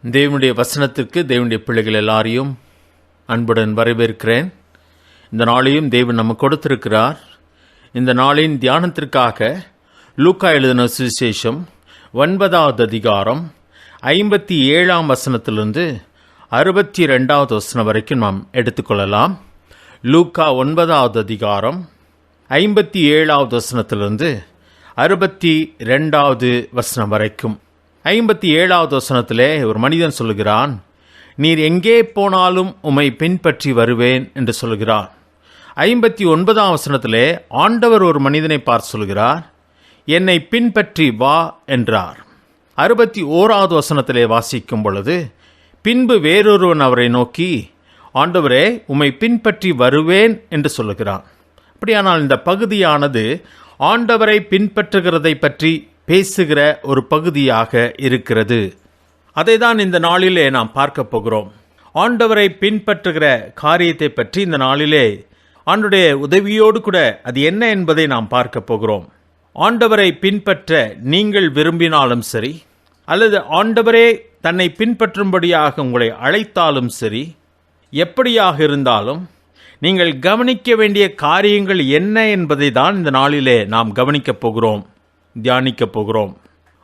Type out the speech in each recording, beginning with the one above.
தேவனுடைய வசனத்திற்கு தேவனுடைய பிள்ளைகள் எல்லாரையும் அன்புடன் வரவேற்கிறேன். இந்த நாளையும் தேவன் நமக்கு கொடுத்திருக்கிறார். இந்த நாளின் தியானத்திற்காக லூக்கா எழுதின சுவிசேஷம் 9வது அதிகாரம் 57 வசனத்திலிருந்து 62வது வசனம் வரைக்கும் நாம் எடுத்துக்கொள்ளலாம். லூக்கா 9வது அதிகாரம் 57வது வசனத்திலிருந்து 62வது வசனம் வரைக்கும். 57வது வசனத்திலே ஒரு மனிதன் சொல்லுகிறான், நீர் எங்கே போனாலும் உம்மை பின்பற்றி வருவேன் என்று சொல்கிறார். 59ஆம் வசனத்திலே ஆண்டவர் ஒரு மனிதனை பார்த்து சொல்கிறார், என்னை பின்பற்றி வா என்றார். 61வது வசனத்திலே வாசிக்கும் பொழுது, பின்பு வேறொருவன் அவரை நோக்கி, ஆண்டவரே உம்மை பின்பற்றி வருவேன் என்று சொல்லுகிறான். அப்படியானால் இந்த பகுதியானது ஆண்டவரை பின்பற்றுகிறதை பற்றி பேசுகிற ஒரு பகுதியாக இருக்கிறது. அதை தான் இந்த நாளிலே நாம் பார்க்க போகிறோம். ஆண்டவரை பின்பற்றுகிற காரியத்தை பற்றி இந்த நாளிலே ஆண்டவருடைய உதவியோடு கூட அது என்ன என்பதை நாம் பார்க்க போகிறோம். ஆண்டவரை பின்பற்ற நீங்கள் விரும்பினாலும் சரி, அல்லது ஆண்டவரே தன்னை பின்பற்றும்படியாக உங்களை அழைத்தாலும் சரி, எப்படியாக இருந்தாலும் நீங்கள் கவனிக்க வேண்டிய காரியங்கள் என்ன என்பதை தான் இந்த நாளிலே நாம் கவனிக்கப் போகிறோம், தியானிக்கப் போகிறோம்.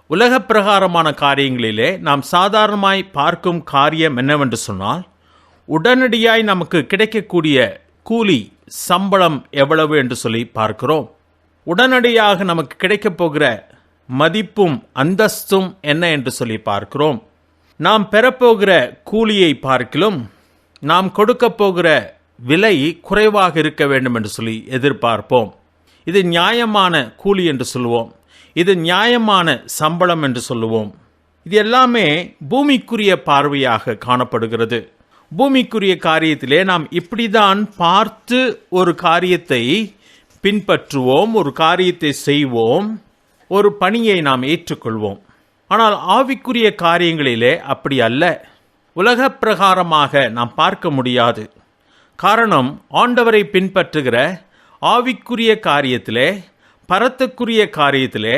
உலக பிரகாரமான காரியங்களிலே நாம் சாதாரணமாய் பார்க்கும் காரியம் என்னவென்று சொன்னால், உடனடியாய் நமக்கு கிடைக்கக்கூடிய கூலி, சம்பளம் எவ்வளவு என்று சொல்லி பார்க்கிறோம். உடனடியாக நமக்கு கிடைக்கப் போகிற மதிப்பும் அந்தஸ்தும் என்ன என்று சொல்லி பார்க்கிறோம். நாம் பெறப்போகிற கூலியை பார்க்கிலும் நாம் கொடுக்க போகிற விலை குறைவாக இருக்க வேண்டும் என்று சொல்லி எதிர்பார்ப்போம். இது நியாயமான கூலி என்று சொல்லுவோம், இது நியாயமான சம்பளம் என்று சொல்லுவோம். இது எல்லாமே பூமிக்குரிய பார்வையாக காணப்படுகிறது. பூமிக்குரிய காரியத்திலே நாம் இப்படிதான் பார்த்து ஒரு காரியத்தை பின்பற்றுவோம், ஒரு காரியத்தை செய்வோம், ஒரு பணியை நாம் ஏற்றுக்கொள்வோம். ஆனால் ஆவிக்குரிய காரியங்களிலே அப்படி அல்ல. உலக பிரகாரமாக நாம் பார்க்க முடியாது. காரணம், ஆண்டவரை பின்பற்றுகிற ஆவிக்குரிய காரியத்திலே, பரத்துக்குரிய காரியத்திலே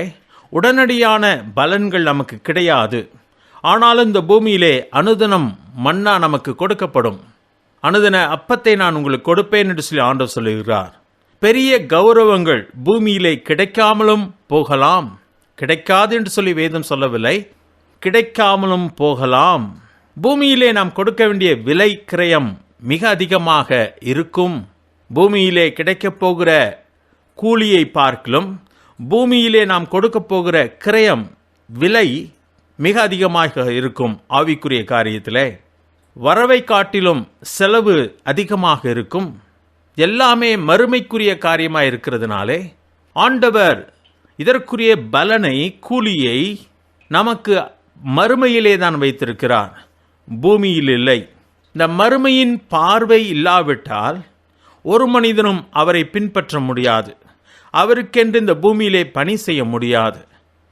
உடனடியான பலன்கள் நமக்கு கிடையாது. ஆனாலும் இந்த பூமியிலே அனுதினம் மன்னா நமக்கு கொடுக்கப்படும். அனுதின அப்பத்தை நான் உங்களுக்கு கொடுப்பேன் என்று சொல்லி ஆண்டவர் சொல்லுகிறார். பெரிய கௌரவங்கள் பூமியிலே கிடைக்காமலும் போகலாம். கிடைக்காது என்று சொல்லி வேதம் சொல்லவில்லை, கிடைக்காமலும் போகலாம். பூமியிலே நாம் கொடுக்க வேண்டிய விலை கிரயம் மிக அதிகமாக இருக்கும். பூமியிலே கிடைக்கப் போகிற கூலியை பார்க்கலும் பூமியிலே நாம் கொடுக்க போகிற கிரயம், விலை மிக அதிகமாக இருக்கும். ஆவிக்குரிய காரியத்திலே வரவை காட்டிலும் செலவு அதிகமாக இருக்கும். எல்லாமே மறுமைக்குரிய காரியமாக இருக்கிறதுனாலே ஆண்டவர் இதற்குரிய பலனை, கூலியை நமக்கு மறுமையிலே தான் வைத்திருக்கிறார், பூமியில் இல்லை. இந்த மறுமையின் பார்வை இல்லாவிட்டால் ஒரு மனிதனும் அவரை பின்பற்ற முடியாது. அவருக்கென்று இந்த பூமியிலே பணி செய்ய முடியாது.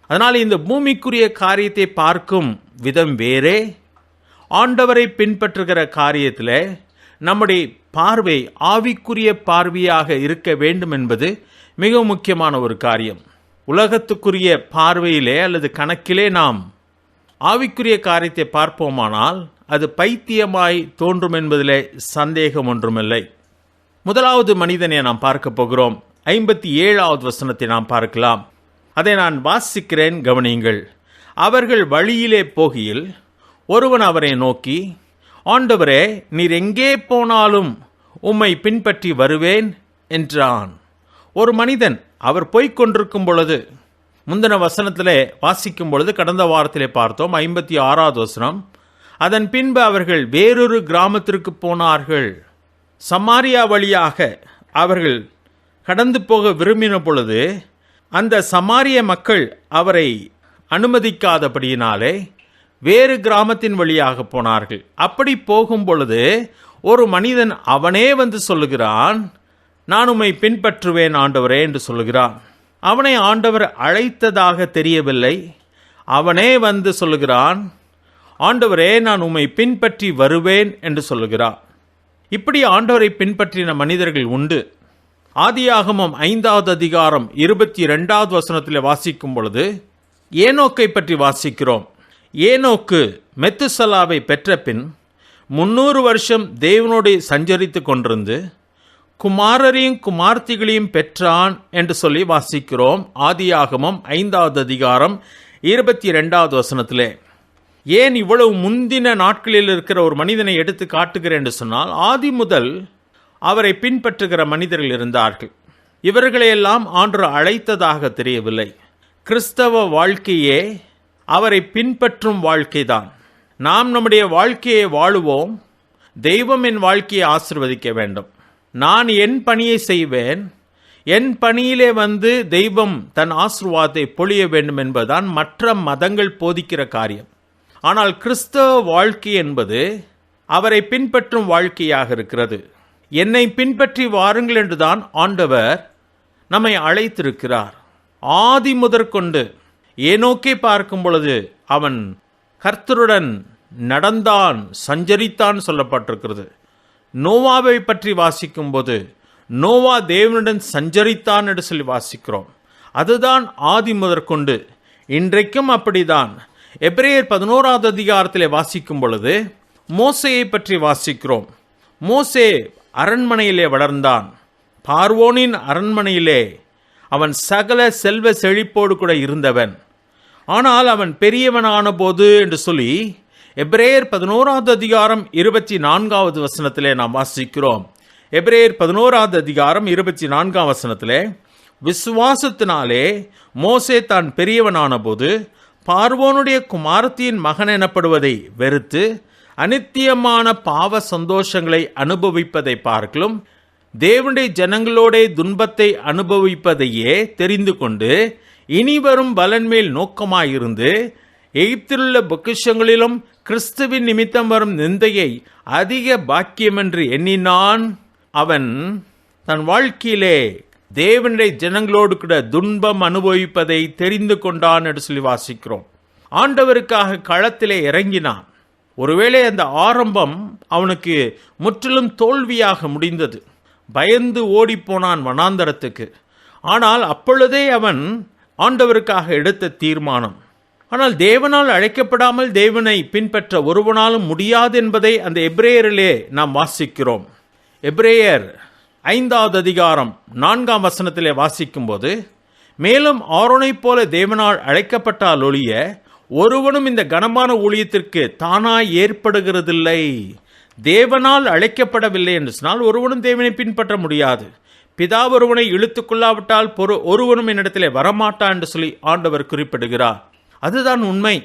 அதனால் இந்த பூமிக்குரிய காரியத்தை பார்க்கும் விதம் வேறே, ஆண்டவரை பின்பற்றுகிற காரியத்தில் நம்முடைய பார்வை ஆவிக்குரிய பார்வையாக இருக்க வேண்டும் என்பது மிக முக்கியமான ஒரு காரியம். உலகத்துக்குரிய பார்வையிலே அல்லது கணக்கிலே நாம் ஆவிக்குரிய காரியத்தை பார்ப்போமானால் அது பைத்தியமாய் தோன்றும் என்பதிலே சந்தேகம் ஒன்றுமில்லை. முதலாவது மனிதனை நாம் பார்க்க போகிறோம். 57வது வசனத்தை நாம் பார்க்கலாம். அதை நான் வாசிக்கிறேன், கவனியுங்கள். அவர்கள் வழியிலே போகையில் ஒருவன் அவரை நோக்கி, ஆண்டவரே நீர் எங்கே போனாலும் உம்மை பின்பற்றி வருவேன் என்றான். ஒரு மனிதன் அவர் போய்கொண்டிருக்கும் பொழுது, முந்தின வசனத்திலே வாசிக்கும் பொழுது கடந்த வாரத்திலே பார்த்தோம், 56வது வசனம், அதன் பின்பு அவர்கள் வேறொரு கிராமத்திற்கு போனார்கள். சமாரியா வழியாக அவர்கள் கடந்து போக விரும்பின பொழுது அந்த சமாரிய மக்கள் அவரை அனுமதிக்காதபடியினாலே வேறு கிராமத்தின் வழியாக போனார்கள். அப்படி போகும் பொழுது ஒரு மனிதன் அவனே வந்து சொல்லுகிறான், நான் உம்மை பின்பற்றுவேன் ஆண்டவரே என்று சொல்லுகிறான். அவனை ஆண்டவர் அழைத்ததாக தெரியவில்லை. அவனே வந்து சொல்லுகிறான், ஆண்டவரே நான் உம்மை பின்பற்றி வருவேன் என்று சொல்லுகிறான். இப்படி ஆண்டவரை பின்பற்றின மனிதர்கள் உண்டு. ஆதியாகமம் 5வது அதிகாரம் 22வது வசனத்தில் வாசிக்கும் பொழுது ஏனோக்கை பற்றி வாசிக்கிறோம். ஏனோக்கு மெத்துசலாவை பெற்ற பின் 300 வருஷம் தேவனோடு சஞ்சரித்து கொண்டிருந்து குமாரரையும் குமார்த்திகளையும் பெற்றான் என்று சொல்லி வாசிக்கிறோம். ஆதியாகமம் 5வது அதிகாரம் 22வது வசனத்திலே. ஏன் இவ்வளவு முந்தின நாட்களில் இருக்கிற ஒரு மனிதனை எடுத்து காட்டுகிறேன் என்று சொன்னால், ஆதி முதல் அவரை பின்பற்றுகிற மனிதர்கள் இருந்தார்கள். இவர்களையெல்லாம் ஆண்டவர் அழைத்ததாக தெரியவில்லை. கிறிஸ்தவ வாழ்க்கையே அவரை பின்பற்றும் வாழ்க்கைதான். நாம் நம்முடைய வாழ்க்கையை வாழுவோம். தெய்வம் என் வாழ்க்கையை ஆசீர்வதிக்க வேண்டும். நான் என் பணியை செய்வேன். என் பணியிலே தெய்வம் தன் ஆசீர்வாதத்தை பொழிய வேண்டும் என்பதுதான் மற்ற மதங்கள் போதிக்கிற காரியம். ஆனால் கிறிஸ்தவ வாழ்க்கை என்பது அவரை பின்பற்றும் வாழ்க்கையாக இருக்கிறது. என்னை பின்பற்றி வாருங்கள் என்றுதான் ஆண்டவர் நம்மை அழைத்திருக்கிறார். ஆதி முதற்கொண்டு ஏனோக்கே பார்க்கும் பொழுது அவன் கர்த்தருடன் நடந்தான், சஞ்சரித்தான் சொல்லப்பட்டிருக்கிறது. நோவாவை பற்றி வாசிக்கும் போது நோவா தேவனுடன் சஞ்சரித்தான் என்று சொல்லி வாசிக்கிறோம். அதுதான் ஆதி முதற்கொண்டு. இன்றைக்கும் அப்படிதான். எபிரேயர் 11வது அதிகாரத்திலே வாசிக்கும் பொழுது மோசேயை பற்றி வாசிக்கிறோம். மோசே அரண்மனையிலே வளர்ந்தான். பார்வோனின் அரண்மனையிலே அவன் சகல செல்வ செழிப்போடு கூட இருந்தவன். ஆனால் அவன் பெரியவனான போது என்று சொல்லி எபிரேயர் 11வது அதிகாரம் 24வது வசனத்திலே நாம் வாசிக்கிறோம். எபிரேயர் 11வது அதிகாரம் 24வது வசனத்திலே, விசுவாசத்தினாலே மோசே தான் பெரியவனான போது பார்வோனுடைய குமாரத்தியின் மகன் எனப்படுவதை வெறுத்து அநித்தியமான பாவ சந்தோஷங்களை அனுபவிப்பதை பார்க்கலும் தேவனுடைய ஜனங்களோட துன்பத்தை அனுபவிப்பதையே தெரிந்து கொண்டு இனி வரும் பலன் மேல் நோக்கமாயிருந்து எகிப்திலுள்ள பொக்கிஷங்களிலும் கிறிஸ்துவின் நிமித்தம் வரும் நிந்தையை அதிக பாக்கியமென்று எண்ணினான். அவன் தன் வாழ்க்கையிலே தேவனுடைய ஜனங்களோடு கூட துன்பம் அனுபவிப்பதை தெரிந்து கொண்டான் என்று சொல்லி வாசிக்கிறோம். ஆண்டவருக்காக களத்திலே இறங்கினான். ஒருவேளை அந்த ஆரம்பம் அவனுக்கு முற்றிலும் தோல்வியாக முடிந்தது. பயந்து ஓடிப்போனான் வனாந்தரத்துக்கு. ஆனால் அப்பொழுதே அவன் ஆண்டவருக்காக எடுத்த தீர்மானம். ஆனால் தேவனால் அழைக்கப்படாமல் தேவனை பின்பற்ற ஒருவனாலும் முடியாது என்பதை அந்த எபிரேயரிலே நாம் வாசிக்கிறோம். எபிரேயர் 5வது அதிகாரம் 4ஆம் வசனத்திலே வாசிக்கும் போது, மேலும் ஆரோனைப் போல தேவனால் அழைக்கப்பட்டால் ஒழிய ஒருவனும் இந்த கனமான ஊழியத்திற்கு தானாய் ஏற்படுகிறதில்லை. தேவனால் அழைக்கப்படவில்லை என்று சொன்னால் ஒருவனும் தேவனை பின்பற்ற முடியாது. பிதா ஒருவனை இழுத்து கொள்ளாவிட்டால் ஒருவனும் என்னிடத்திலே வரமாட்டான் என்று சொல்லி ஆண்டவர் குறிப்பிடுகிறார். அதுதான் உண்மை.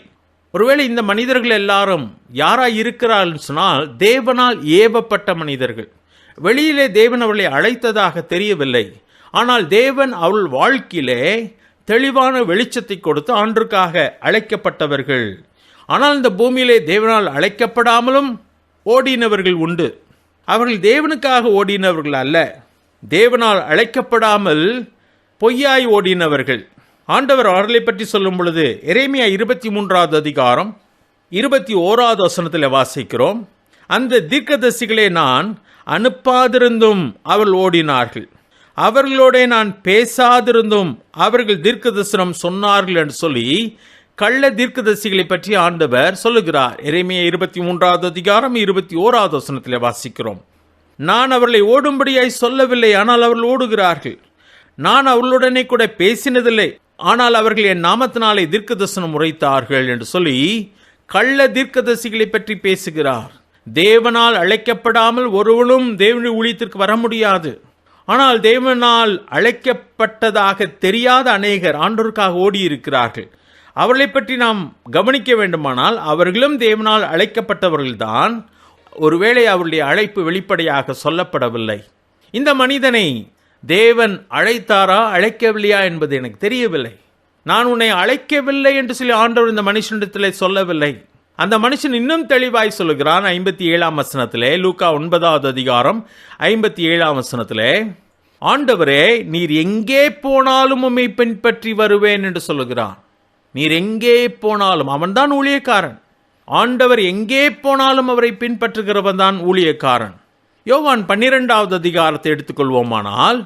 ஒருவேளை இந்த மனிதர்கள் எல்லாரும் யாராய் இருக்கிறார்கள் சொன்னால் தேவனால் ஏவப்பட்ட மனிதர்கள். வெளியிலே தேவன் அவர்களை அழைத்ததாக தெரியவில்லை. ஆனால் தேவன் அவள் வாழ்க்கையிலே தெளிவான வெளிச்சத்தை கொடுத்து ஆண்டுக்காக அழைக்கப்பட்டவர்கள். ஆனால் இந்த பூமியிலே தேவனால் அழைக்கப்படாமலும் ஓடினவர்கள் உண்டு. அவர்கள் தேவனுக்காக ஓடினவர்கள் அல்ல, தேவனால் அழைக்கப்படாமல் பொய்யாய் ஓடினவர்கள். ஆண்டவர் அவர்களை பற்றி சொல்லும் பொழுது எரேமியா 23வது அதிகாரம் 21வது வசனத்தில் வாசிக்கிறோம். அந்த தீர்க்கதரிசிகளை நான் அனுப்பாதிருந்தும் அவர்கள் ஓடினார்கள், அவர்களோட நான் பேசாதிருந்தும் அவர்கள் தீர்க்கதரிசனம் சொன்னார்கள் என்று சொல்லி கள்ள தீர்க்கதரிசிகளை பற்றி ஆண்டவர் சொல்லுகிறார். எரேமியா 23வது அதிகாரம் 21வது வசனத்தில் வாசிக்கிறோம். நான் அவர்களை ஓடும்படியாய் சொல்லவில்லை, ஆனால் அவர்கள் ஓடுகிறார்கள். நான் அவர்களுடனே கூட பேசினதில்லை, ஆனால் அவர்கள் என் நாமத்தினாலே தீர்க்கதரிசனம் உரைத்தார்கள் என்று சொல்லி கள்ள தீர்க்கதரிசிகளை பற்றி பேசுகிறார். தேவனால் அழைக்கப்படாமல் ஒருவனும் தேவனுடைய ஊழியத்திற்கு வர முடியாது. ஆனால் தேவனால் அழைக்கப்பட்டதாக தெரியாத அநேகர் ஆண்டவருக்காக ஓடி இருக்கிறார்கள். அவர்களை பற்றி நாம் கவனிக்க வேண்டுமானால் அவர்களும் தேவனால் அழைக்கப்பட்டவர்கள்தான். ஒருவேளை அவருடைய அழைப்பு வெளிப்படையாக சொல்லப்படவில்லை. இந்த மனிதனை தேவன் அழைத்தாரா அழைக்கவில்லையா என்பது எனக்கு தெரியவில்லை. நான் உன்னை அழைக்கவில்லை என்று சொல்லி ஆண்டவர் இந்த மனுஷனிடத்தில் சொல்லவில்லை. அந்த மனுஷன் இன்னும் தெளிவாய் சொல்லுகிறான். 57ஆம் வசனத்திலே, லூக்கா 9வது அதிகாரம் 57ஆம் வசனத்திலே, ஆண்டவரே நீர் எங்கே போனாலும் உம்மை பின்பற்றி வருவேன் என்று சொல்லுகிறான். நீர் எங்கே போனாலும், அவன்தான் ஊழியக்காரன். ஆண்டவர் எங்கே போனாலும் அவரை பின்பற்றுகிறவன் தான் ஊழியக்காரன். யோவான் 12வது அதிகாரத்தை எடுத்துக்கொள்வோமானால்,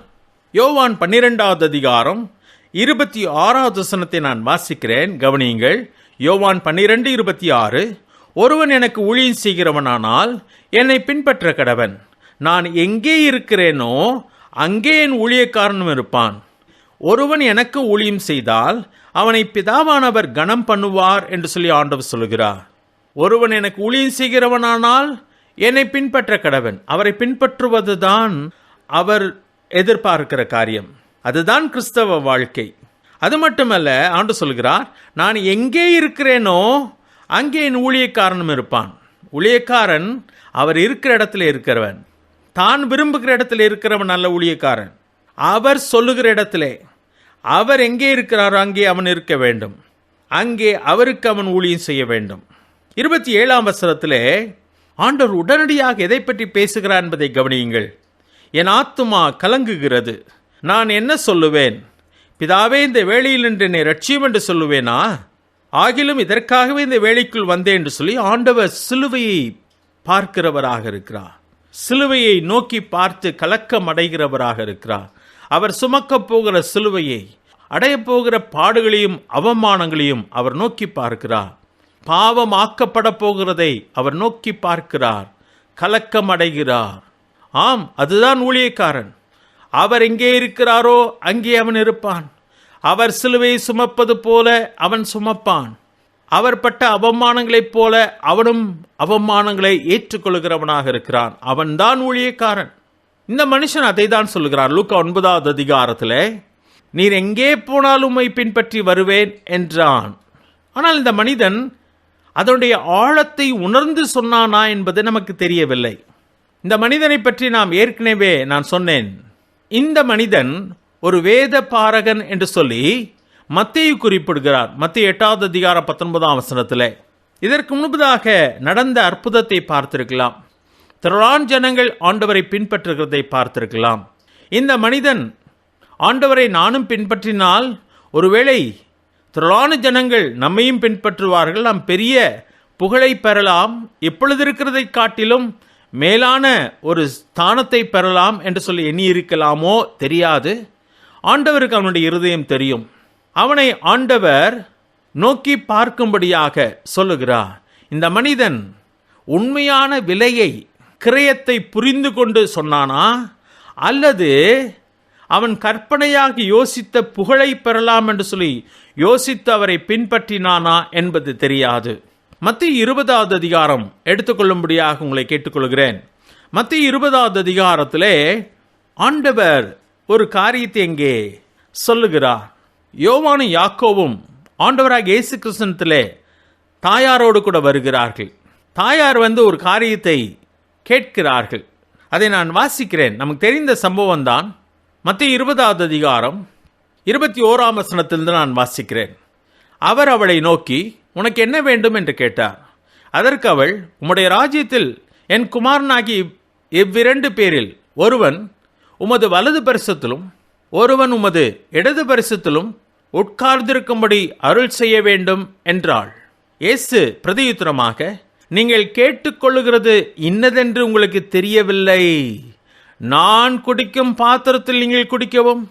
யோவான் 12வது அதிகாரம் 26வது வசனத்தை நான் வாசிக்கிறேன், கவனியுங்கள். யோவான் 12:26, ஒருவன் எனக்கு ஊழியம் செய்கிறவனானால் என்னை பின்பற்ற கடவன். நான் எங்கே இருக்கிறேனோ அங்கே என் ஊழியக்காரனும் இருப்பான். ஒருவன் எனக்கு ஊழியம் செய்தால் அவனை பிதாவானவர் கனம் பண்ணுவார் என்று சொல்லி ஆண்டவர் சொல்கிறார். ஒருவன் எனக்கு ஊழியம் செய்கிறவனானால் என்னை பின்பற்ற கடவன். அவரை பின்பற்றுவதுதான் அவர் எதிர்பார்க்கிற காரியம். அதுதான் கிறிஸ்தவ வாழ்க்கை. அது மட்டுமல்ல, ஆண்டவர் சொல்கிறார், நான் எங்கே இருக்கிறேனோ அங்கே என் ஊழியக்காரனும் இருப்பான். ஊழியக்காரன் அவர் இருக்கிற இடத்துல இருக்கிறவன், தான் விரும்புகிற இடத்துல இருக்கிறவன் அல்ல ஊழியக்காரன். அவர் சொல்லுகிற இடத்திலே, அவர் எங்கே இருக்கிறாரோ அங்கே அவன் இருக்க வேண்டும். அங்கே அவருக்கு அவன் ஊழியம் செய்ய வேண்டும். 27ஆம் வசனத்திலே ஆண்டவர் உடனடியாக எதை பற்றி பேசுகிறார் என்பதை கவனியுங்கள். என் ஆத்துமா கலங்குகிறது, நான் என்ன சொல்லுவேன்? பிதாவே, இந்த வேளையில் நின்று என்னை ரட்சியும் என்று சொல்லுவேனா? ஆகிலும் இதற்காகவே இந்த வேளைக்குள் வந்தேன் என்று சொல்லி ஆண்டவர் சிலுவையை பார்க்கிறவராக இருக்கிறார். சிலுவையை நோக்கி பார்த்து கலக்கம் அடைகிறவராக இருக்கிறார். அவர் சுமக்கப் போகிற சிலுவையை, அடையப் போகிற பாடுகளையும் அவமானங்களையும் அவர் நோக்கி பார்க்கிறார். பாவம் ஆக்கப்பட போகிறதை அவர் நோக்கி பார்க்கிறார், கலக்கம் அடைகிறார். ஆம், அதுதான் ஊழியக்காரன். அவர் எங்கே இருக்கிறாரோ அங்கே அவன் இருப்பான். அவர் சிலுவையை சுமப்பது போல அவன் சுமப்பான். அவர் பட்ட அவமானங்களைப் போல அவனும் அவமானங்களை ஏற்றுக்கொள்கிறவனாக இருக்கிறான். அவன்தான் ஊழியக்காரன். இந்த மனுஷன் அதை தான் சொல்லுகிறார். லூக்கா 9ஆவது அதிகாரத்தில், நீர் எங்கே போனாலும் உம்மை பின்பற்றி வருவேன் என்றான். ஆனால் இந்த மனிதன் அதனுடைய ஆழத்தை உணர்ந்து சொன்னானா என்பது நமக்கு தெரியவில்லை. இந்த மனிதனை பற்றி நாம் ஏற்கனவே நான் சொன்னேன். இந்த மனிதன் ஒரு வேத பாரகன் என்று சொல்லி மத்தேயு குறிப்பிடுகிறார். மத்தேயு 8ஆவது அதிகாரம் 19ஆம் வசனத்தில். இதற்கு முன்பதாக நடந்த அற்புதத்தை பார்த்திருக்கலாம். திரளான ஜனங்கள் ஆண்டவரை பின்பற்றுகிறதை பார்த்திருக்கலாம். இந்த மனிதன் ஆண்டவரை நானும் பின்பற்றினால் ஒருவேளை திரளான ஜனங்கள் நம்மையும் பின்பற்றுவார்கள், நாம் பெரிய புகழை பெறலாம், இப்பொழுது இருக்கிறதை காட்டிலும் மேலான ஒரு ஸ்தானத்தை பெறலாம் என்று சொல்லி எண்ணி இருக்கலாமோ தெரியாது. ஆண்டவருக்கு அவனுடைய இருதயம் தெரியும். அவனை ஆண்டவர் நோக்கி பார்க்கும்படியாக சொல்லுகிறார். இந்த மனிதன் உண்மையான விலையை, கிரயத்தை புரிந்து கொண்டு சொன்னானா, அல்லது அவன் கற்பனையாக யோசித்த புகழை பெறலாம் என்று சொல்லி யோசித்து அவரை பின்பற்றினானா என்பது தெரியாது. மத்தேயு 20ஆவது அதிகாரம் எடுத்துக்கொள்ளும்படியாக உங்களை கேட்டுக்கொள்கிறேன். மத்தேயு 20ஆவது அதிகாரத்திலே ஆண்டவர் ஒரு காரியத்தை எங்கே சொல்லுகிறார். யோவானும் யாக்கோவும் ஆண்டவராக இயேசு கிறிஸ்துவிலே தாயாரோடு கூட வருகிறார்கள். தாயார் ஒரு காரியத்தை கேட்கிறார்கள். அதை நான் வாசிக்கிறேன். நமக்கு தெரிந்த சம்பவம் தான். மத்தேயு 20ஆவது அதிகாரம் 21ஆம் வசனத்திலிருந்து நான் வாசிக்கிறேன். அவர் அவளை நோக்கி, உனக்கு என்ன வேண்டும் என்று கேட்டார். அதற்கு அவள், உம்முடைய ராஜ்யத்தில் என் குமாரனாகி இவ்விரண்டு பேரில் ஒருவன் உமது வலது பரிசத்திலும் ஒருவன் உமது இடது பரிசத்திலும் உட்கார்ந்திருக்கும்படி அருள் செய்ய வேண்டும் என்றாள். இயேசு பிரதியுத்தரமாக, நீங்கள் கேட்டுக்கொள்ளுகிறது இன்னதென்று உங்களுக்கு தெரியவில்லை. நான் குடிக்கும் பாத்திரத்தில் நீங்கள் குடிக்கவும்,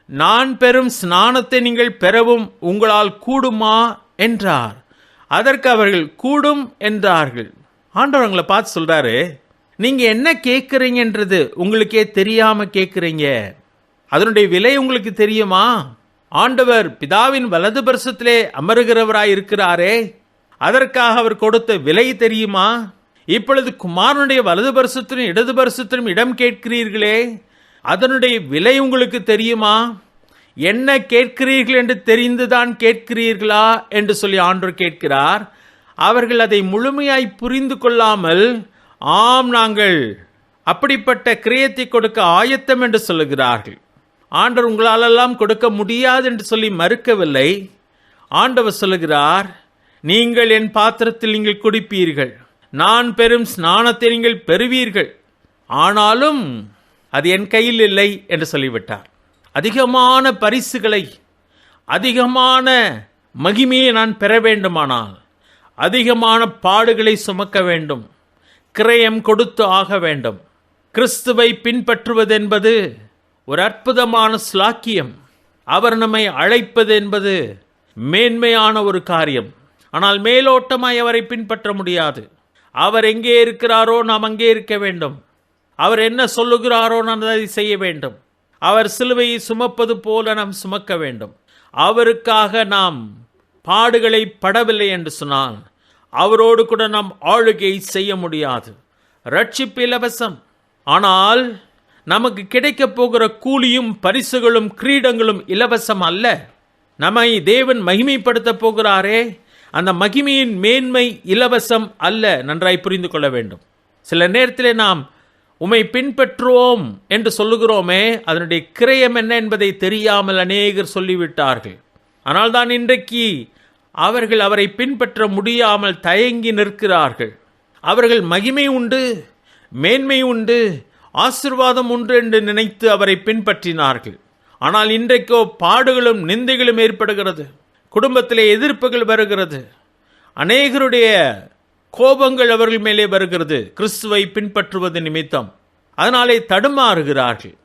நான் பெறும் ஸ்நானத்தை நீங்கள் பெறவும் உங்களால் கூடுமா என்றார். அதற்கு அவர்கள் கூடும் என்றார்கள். ஆண்டவர் அவங்களை பார்த்து சொல்றாரு, நீங்க என்ன கேட்குறீங்கன்றது உங்களுக்கே தெரியாம கேட்குறீங்க. அதனுடைய விலை உங்களுக்கு தெரியுமா? ஆண்டவர் பிதாவின் வலது பரிசத்திலே அமருகிறவராய் இருக்கிறாரே, அதற்காக அவர் கொடுத்த விலை தெரியுமா? இப்பொழுது குமாரனுடைய வலது பரிசத்திலும் இடது பரிசத்திலும் இடம் கேட்கிறீர்களே, அதனுடைய விலை உங்களுக்கு தெரியுமா? என்ன கேட்கிறீர்கள் என்று தெரிந்துதான் கேட்கிறீர்களா என்று சொல்லி ஆண்டவர் கேட்கிறார். அவர்கள் அதை முழுமையாய் புரிந்து கொள்ளாமல், ஆம் நாங்கள் அப்படிப்பட்ட கிரியத்தை கொடுக்க ஆயத்தம் என்று சொல்லுகிறார்கள். ஆண்டவர் உங்களாலெல்லாம் கொடுக்க முடியாது என்று சொல்லி மறுக்கவில்லை. ஆண்டவர் சொல்லுகிறார், நீங்கள் என் பாத்திரத்தில் நீங்கள் குடிப்பீர்கள், நான் பெறும் ஸ்நானத்தை நீங்கள் பெறுவீர்கள், ஆனாலும் அது என் கையில் இல்லை என்று சொல்லிவிட்டார். அதிகமான பரிசுகளை, அதிகமான மகிமையை நான் பெற வேண்டுமானால் அதிகமான பாடுகளை சுமக்க வேண்டும், கிரயம் கொடுத்து ஆக வேண்டும். கிறிஸ்துவை பின்பற்றுவது என்பது ஒரு அற்புதமான ஸ்லாக்கியம். அவர் நம்மை அழைப்பது என்பது மேன்மையான ஒரு காரியம். ஆனால் மேலோட்டமாய் அவரை பின்பற்ற முடியாது. அவர் எங்கே இருக்கிறாரோ நாம் அங்கே இருக்க வேண்டும். அவர் என்ன சொல்லுகிறாரோ நாம் அதை செய்ய வேண்டும். அவர் சிலுவையை சுமப்பது போல நாம் சுமக்க வேண்டும். அவருக்காக நாம் பாடுகளை படவில்லை என்று சொன்னால் அவரோடு கூட நாம் ஆளுகை செய்ய முடியாது. ரட்சிப்பு இலவசம். ஆனால் நமக்கு கிடைக்கப் போகிற கூலியும் பரிசுகளும் கிரீடங்களும் இலவசம் அல்ல. நம்மை தேவன் மகிமைப்படுத்த போகிறாரே, அந்த மகிமையின் மேன்மை இலவசம் அல்ல. நன்றாய் புரிந்து கொள்ள வேண்டும். சில நேரத்திலே நாம் உம்மை பின்பற்றுவோம் என்று சொல்லுகிறோமே, அதனுடைய கிரயம் என்ன என்பதை தெரியாமல் அநேகர் சொல்லிவிட்டார்கள். ஆனால் தான் இன்றைக்கு அவர்கள் அவரை பின்பற்ற முடியாமல் தயங்கி நிற்கிறார்கள். அவர்கள் மகிமை உண்டு, மேன்மை உண்டு, ஆசீர்வாதம் உண்டு என்று நினைத்து அவரை பின்பற்றினார்கள். ஆனால் இன்றைக்கோ பாடுகளும் நிந்தைகளும் ஏற்படுகிறது. குடும்பத்திலே எதிர்ப்புகள் வருகிறது. அநேகருடைய கோபங்கள் அவர்கள் மேலே வருகிறது கிறிஸ்துவை பின்பற்றுவது நிமித்தம். அதனாலே தடுமாறுகிறார்கள்.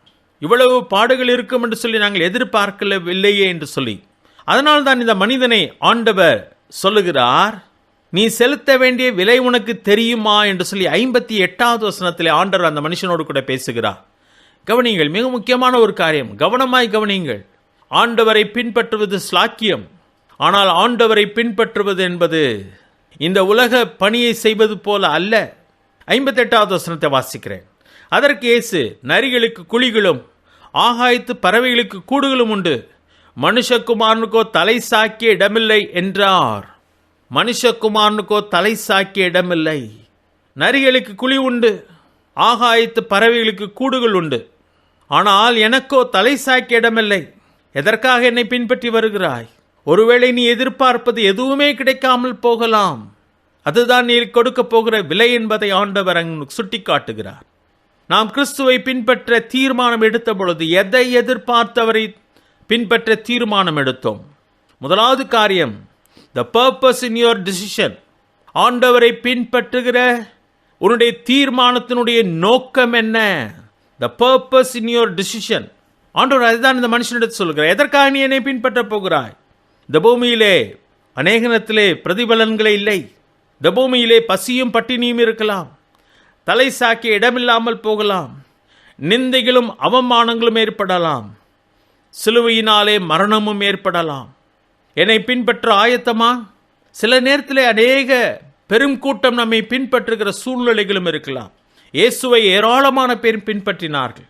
இவ்வளவு பாடுகள் இருக்கும் என்று சொல்லி நாங்கள் எதிர்பார்க்கவில்லையே என்று சொல்லி. அதனால் தான் இந்த மனிதனை ஆண்டவர் சொல்லுகிறார், நீ செலுத்த வேண்டிய விலை உனக்கு தெரியுமா என்று சொல்லி 58வது வசனத்திலே ஆண்டவர் அந்த மனுஷனோடு கூட பேசுகிறார். கவனியுங்கள், மிக முக்கியமான ஒரு காரியம், கவனமாய் கவனியுங்கள். ஆண்டவரை பின்பற்றுவது ஸ்லாக்கியம். ஆனால் ஆண்டவரை பின்பற்றுவது என்பது இந்த உலக பணியை செய்வது போல அல்ல. 58வது வசனத்தை வாசிக்கிறேன். அதற்கு இயேசு, நரிகளுக்கு குழிகளும் ஆகாயத்து பறவைகளுக்கு கூடுகளும் உண்டு, மனுஷகுமாரனுக்கோ தலை சாக்கிய இடமில்லை என்றார். மனுஷகுமாரனுக்கோ தலை சாக்கிய இடமில்லை. நரிகளுக்கு குழி உண்டு, ஆகாயத்து பறவைகளுக்கு கூடுகள் உண்டு, ஆனால் எனக்கோ தலை சாக்கிய இடமில்லை. எதற்காக என்னை பின்பற்றி வருகிறாய்? ஒருவேளை நீ எதிர்பார்ப்பது எதுவுமே கிடைக்காமல் போகலாம். அதுதான் நீ கொடுக்க போகிற விலை என்பதை ஆண்டவர் அங்கு சுட்டி காட்டுகிறார். நாம் கிறிஸ்துவை பின்பற்ற தீர்மானம் எடுத்த பொழுது எதை எதிர்பார்த்தவரை பின்பற்ற தீர்மானம் எடுத்தோம்? முதலாவது காரியம், the purpose in your decision. ஆண்டவரை பின்பற்றுகிற உன்னுடைய தீர்மானத்தினுடைய நோக்கம் என்ன? the purpose in your decision. ஆண்டவர் அதுதான் இந்த மனுஷனிடத்தில் சொல்கிறார். எதற்காக நீ என்னை பின்பற்ற போகிறாய்? இந்த பூமியிலே அநேகத்திலே பிரதிபலன்களே இல்லை. இந்த பூமியிலே பசியும் பட்டினியும் இருக்கலாம், தலை சாக்கிய இடமில்லாமல் போகலாம், நிந்தைகளும் அவமானங்களும் ஏற்படலாம், சிலுவையினாலே மரணமும் ஏற்படலாம். என்னை பின்பற்ற ஆயத்தமா? சில நேரத்திலே அநேக பெரும் கூட்டம் நம்மை பின்பற்றுகிற சூழ்நிலைகளும் இருக்கலாம். இயேசுவை ஏராளமான பேர் பின்பற்றினார்கள்.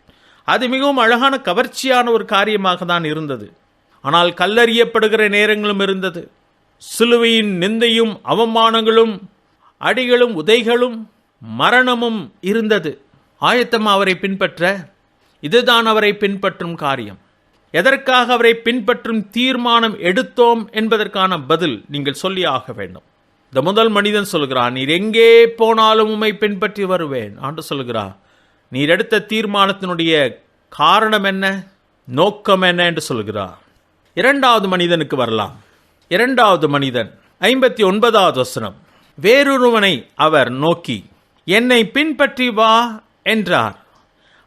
அது மிகவும் அழகான கவர்ச்சியான ஒரு காரியமாக தான் இருந்தது. ஆனால் கல்லறியப்படுகிற நேரங்களும் இருந்தது. சிலுவையின் நிந்தையும் அவமானங்களும் அடிகளும் உதைகளும் மரணமும் இருந்தது. ஆயத்தமா அவரை பின்பற்ற? இதுதான் அவரை பின்பற்றும் காரியம். எதற்காக அவரை பின்பற்றும் தீர்மானம் எடுத்தோம் என்பதற்கான பதில் நீங்கள் சொல்லி ஆக வேண்டும். இந்த முதல் மனிதன் சொல்கிறான், நீர் எங்கே போனாலும் உம்மை பின்பற்றி வருவேன். ஆண்டு சொல்கிறார், நீர் எடுத்த தீர்மானத்தினுடைய காரணம் என்ன, நோக்கம் என்ன என்று சொல்கிறார். இரண்டாவது மனிதனுக்கு வரலாம். இரண்டாவது மனிதன் 59வது வசனம். வேறொருவனை அவர் நோக்கி, என்னை பின்பற்றி வா என்றார்.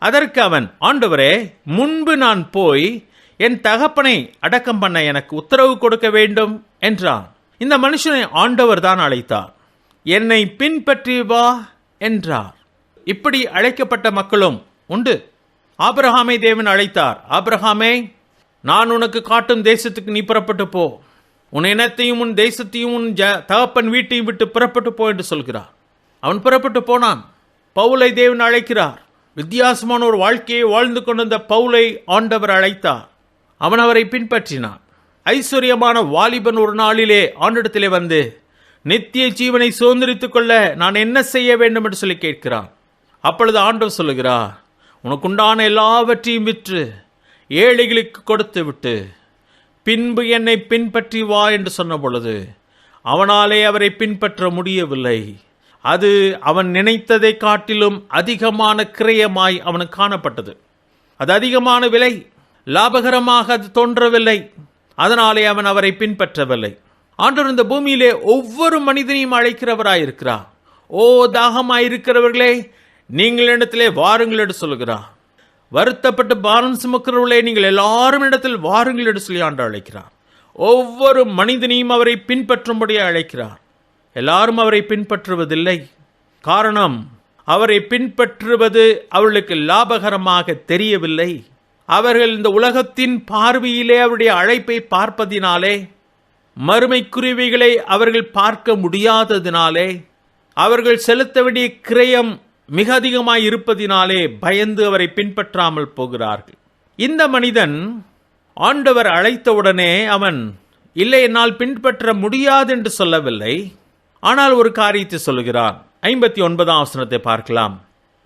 அதற்கு அவன், ஆண்டவரே, முன்பு நான் போய் என் தகப்பனை அடக்கம் பண்ண எனக்கு உத்தரவு கொடுக்க வேண்டும் என்றான். இந்த மனுஷனை ஆண்டவர் தான் அழைத்தார். என்னை பின்பற்றி வா என்றார். இப்படி அழைக்கப்பட்ட மக்களும் உண்டு. ஆபிரகாமை தேவன் அழைத்தார். ஆபிரகாமே, நான் உனக்கு காட்டும் தேசத்துக்கு நீ புறப்பட்டு போ, உன் இனத்தையும் உன் தேசத்தையும் உன் தகப்பன் வீட்டையும் விட்டு புறப்பட்டு போ என்று சொல்கிறார். அவன் புறப்பட்டு போனான். பவுலை தேவன் அழைக்கிறார். வித்தியாசமான ஒரு வாழ்க்கையை வாழ்ந்து கொண்டிருந்த பவுலை ஆண்டவர் அழைத்தார். அவன் அவரை பின்பற்றினான். ஐஸ்வர்யமான வாலிபன் ஒரு நாளிலே ஆண்டிடத்திலே வந்து, நித்திய ஜீவனை சுதந்திரித்துக் கொள்ள நான் என்ன செய்ய வேண்டும் என்று சொல்லி கேட்கிறான். அப்பொழுது ஆண்டவர் சொல்லுகிறார், உனக்குண்டான எல்லாவற்றையும் விற்று ஏழைகளுக்கு கொடுத்து விட்டு பின்பு என்னை பின்பற்றி வா என்று சொன்ன பொழுது அவனாலே அவரை பின்பற்ற முடியவில்லை. அது அவன் நினைத்ததை காட்டிலும் அதிகமான கிரயமாய் அவனுக்கு காணப்பட்டது. அது அதிகமான விலை, லாபகரமாக அது தோன்றவில்லை. அதனாலே அவன் அவரை பின்பற்றவில்லை. ஆண்டவர் இந்த பூமியிலே ஒவ்வொரு மனிதனையும் அழைக்கிறவராயிருக்கிறார். ஓ தாகமாயிருக்கிறவர்களே, நீங்கள் இடத்திலே வாருங்கள் என்று சொல்கிறார். வருத்தப்பட்டு பாரம் சுமக்கிறவர்களே, நீங்கள் எல்லாரும் இடத்தில் வாருங்கள் என்று சொல்லி ஆண்டு அழைக்கிறார். ஒவ்வொரு மனிதனையும் அவரை பின்பற்றும்படி அழைக்கிறார். எல்லாரும் அவரை பின்பற்றுவதில்லை. காரணம், அவரை பின்பற்றுவது அவர்களுக்கு லாபகரமாக தெரியவில்லை. அவர்கள் இந்த உலகத்தின் பார்வையிலே அவருடைய அழைப்பை பார்ப்பதினாலே, மறுமைக்குருவிகளை அவர்கள் பார்க்க முடியாததினாலே, அவர்கள் செலுத்த வேண்டிய கிரயம் மிக அதிகமாய் இருப்பதினாலே பயந்து அவரை பின்பற்றாமல் போகிறார்கள். இந்த மனிதன் ஆண்டவர் அழைத்தவுடனே அவன் இல்லை, என்னால் பின்பற்ற முடியாது என்று சொல்லவில்லை. ஆனால் ஒரு காரியத்தை சொல்கிறான். 59ஆம் வசனத்தை பார்க்கலாம்.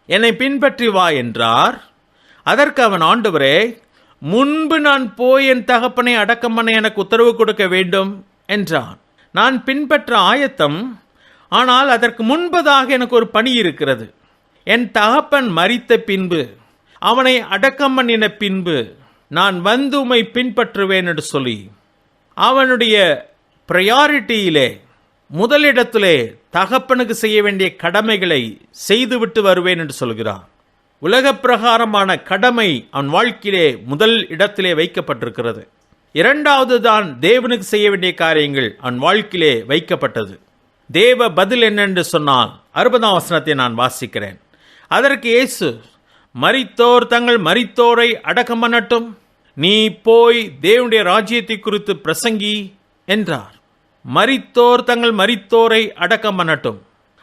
என்னை பின்பற்றி வா என்றார். அதற்கு அவன், ஆண்டவரே, முன்பு நான் போய் என் தகப்பனை அடக்கம் பண்ண எனக்கு உத்தரவு கொடுக்க வேண்டும் என்றான். நான் பின்பற்ற ஆயத்தம், ஆனால் அதற்கு முன்பதாக எனக்கு ஒரு பணி இருக்கிறது. என் தகப்பன் மரித்த பின்பு, அவனை அடக்கம் பண்ணின பின்பு நான் வந்து உம்மை பின்பற்றுவேன் என்று சொல்லி அவனுடைய பிரையாரிட்டியிலே முதலிடத்திலே தகப்பனுக்கு செய்ய வேண்டிய கடமைகளை செய்துவிட்டு வருவேன் என்று சொல்கிறான். உலக பிரகாரமான கடமை அவன் வாழ்க்கையிலே முதல் இடத்திலே வைக்கப்பட்டிருக்கிறது. இரண்டாவது தான் தேவனுக்கு செய்ய வேண்டிய காரியங்கள் அவன் வாழ்க்கையிலே வைக்கப்பட்டது. தேவ பதில் என்னென்று சொன்னால் 60ஆம் வசனத்தை நான் வாசிக்கிறேன். அதற்கு இயேசு, மரித்தோர் தங்கள் மரித்தோரை அடக்கம் பண்ணட்டும், நீ போய் தேவனுடைய ராஜ்யத்தை குறித்து பிரசங்கி என்றார். மரித்தோர் தங்கள் மரித்தோரை அடக்கம் பண்ணட்டும்.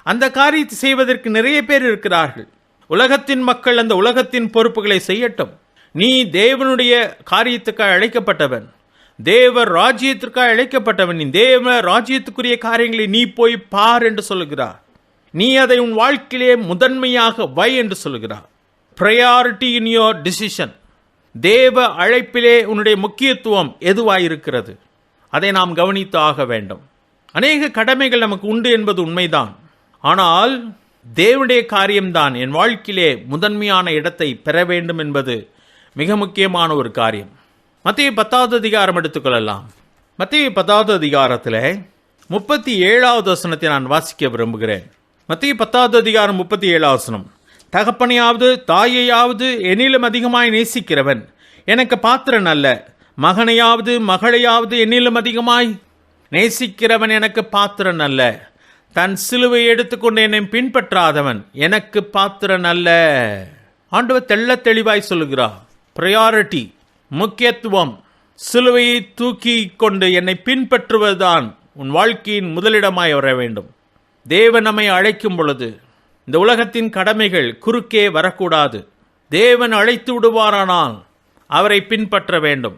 அந்த காரியத்தை செய்வதற்கு நிறைய பேர் இருக்கிறார்கள். உலகத்தின் மக்கள் அந்த உலகத்தின் பொறுப்புகளை செய்யட்டும். நீ தேவனுடைய காரியத்துக்காக அழைக்கப்பட்டவன், தேவ ராஜ்யத்திற்காக அழைக்கப்பட்டவன். நீ தேவ ராஜ்யத்துக்குரிய காரியங்களை நீ போய் பார் என்று சொல்லுகிறார். நீ அதை உன் வாழ்க்கையிலே முதன்மையாக வை என்று சொல்லுகிறார். Priority in your decision. தேவ அழைப்பிலே உன்னுடைய முக்கியத்துவம் எதுவாயிருக்கிறது, அதை நாம் கவனித்து ஆக வேண்டும். அநேக கடமைகள் நமக்கு உண்டு என்பது உண்மைதான். ஆனால் தேவனுடைய காரியம்தான் என் வாழ்க்கையிலே முதன்மையான இடத்தை பெற வேண்டும் என்பது மிக முக்கியமான ஒரு காரியம். மத்தேயு 10வது அதிகாரம் எடுத்துக்கொள்ளலாம். மத்தேயு 10வது அதிகாரத்தில் 37வது வசனத்தை நான் வாசிக்க விரும்புகிறேன். மத்தேயு 10வது அதிகாரம் 37வது வசனம். தகப்பனையாவது தாயையாவது என்னிலும் அதிகமாய் நேசிக்கிறவன் எனக்கு பாத்திரன் அல்ல, மகனையாவது மகளையாவது என்னிலும் அதிகமாய் நேசிக்கிறவன் எனக்கு பாத்திரன் அல்ல, தன் சிலுவை எடுத்துக்கொண்டு என்னை பின்பற்றாதவன் எனக்கு பாத்திரன் அல்ல. ஆண்டவர் தெள்ள தெளிவாய் சொல்லுகிறார். பிரையாரிட்டி, முக்கியத்துவம், சிலுவையை தூக்கி கொண்டு என்னை பின்பற்றுவதுதான் உன் வாழ்க்கையின் முதலிடமாய் வர வேண்டும். தேவன் நம்மை அழைக்கும் பொழுது இந்த உலகத்தின் கடமைகள் குறுக்கே வரக்கூடாது. தேவன் அழைத்து விடுவாரானால் அவரை பின்பற்ற வேண்டும்.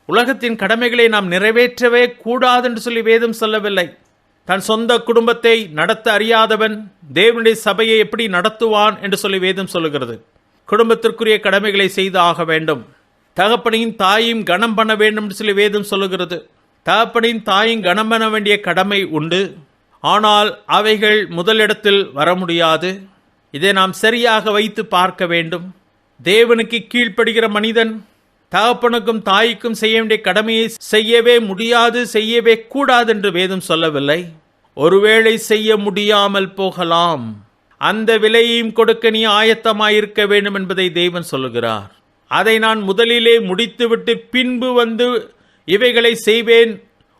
உலகத்தின் கடமைகளை நாம் நிறைவேற்றவே கூடாது என்று சொல்லி வேதம் சொல்லவில்லை. தன் சொந்த குடும்பத்தை நடத்த அறியாதவன் தேவனுடைய சபையை எப்படி நடத்துவான் என்று சொல்லி வேதம் சொல்லுகிறது. குடும்பத்திற்குரிய கடமைகளை செய்து ஆக வேண்டும். தகப்பனையும் தாயும் கனம் பண்ண வேண்டும் என்று சொல்லி வேதம் சொல்லுகிறது. தகப்பனையும் தாயும் கனம் பண்ண வேண்டிய கடமை உண்டு. ஆனால் அவைகள் முதலிடத்தில் வர முடியாது. இதை நாம் சரியாக வைத்து பார்க்க வேண்டும். தேவனுக்கு கீழ்ப்படுகிற மனிதன் தகப்பனுக்கும் தாய்க்கும் செய்ய வேண்டிய கடமையை செய்யவே முடியாது, செய்யவே கூடாது என்று வேதம் சொல்லவில்லை. ஒருவேளை செய்ய முடியாமல் போகலாம், அந்த விலையையும் கொடுக்க நீ ஆயத்தமாயிருக்க வேண்டும் என்பதை தேவன் சொல்லுகிறார். அதை நான் முதலிலே முடித்துவிட்டு பின்பு வந்து இவைகளை செய்வேன்,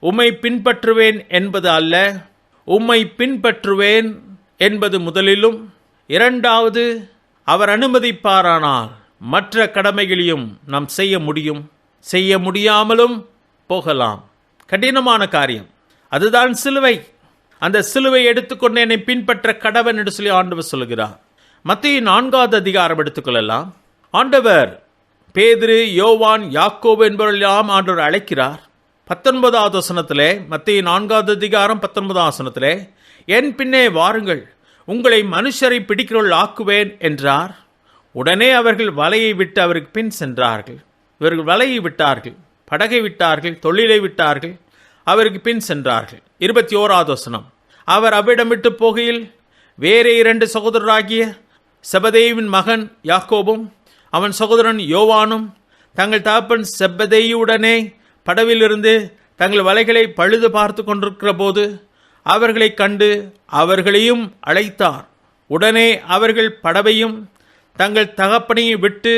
உம்மை பின்பற்றுவேன் என்பது அல்ல. உம்மை பின்பற்றுவேன் என்பது முதலிலும், இரண்டாவது அவர் அனுமதிப்பாரானால் மற்ற கடமைகளையும் நாம் செய்ய முடியும், செய்ய முடியாமலும் போகலாம். கடினமான காரியம் அதுதான் சிலுவை. அந்த சிலுவை எடுத்துக்கொண்டு என்னை பின்பற்ற கடவன் என்று சொல்லி ஆண்டவர் சொல்கிறார். மத்தேயு 4வது அதிகாரம் எடுத்துக்கொள்ளலாம். ஆண்டவர் பேதுரு, யோவான், யாக்கோபு என்பவர்களெல்லாம் ஆண்டவர் அழைக்கிறார். 19வது வசனத்திலே, மத்தேயு 4வது அதிகாரம் 19வது வசனத்திலே, என் பின்னே வாருங்கள், உங்களை மனுஷரை பிடிக்கிறவர்கள் ஆக்குவேன் என்றார். உடனே அவர்கள் வலையை விட்டு அவருக்கு பின் சென்றார்கள். இவர்கள் வலையை விட்டார்கள், படகை விட்டார்கள், தொழிலை விட்டார்கள், அவருக்கு பின் சென்றார்கள். 21வது வசனம். அவர் அவ்விடம் விட்டு போகையில் வேறே 2 சகோதரராகிய செபதேயுவின் மகன் யாக்கோபும் அவன் சகோதரன் யோவானும் தங்கள் தகப்பன் செபதேயுடனே படவிலிருந்து தங்கள் வலைகளை பழுது பார்த்து கொண்டிருக்கிற போது அவர்களை கண்டு அவர்களையும் அழைத்தார். உடனே அவர்கள் படவையும் தங்கள் தகப்பனையும் விட்டு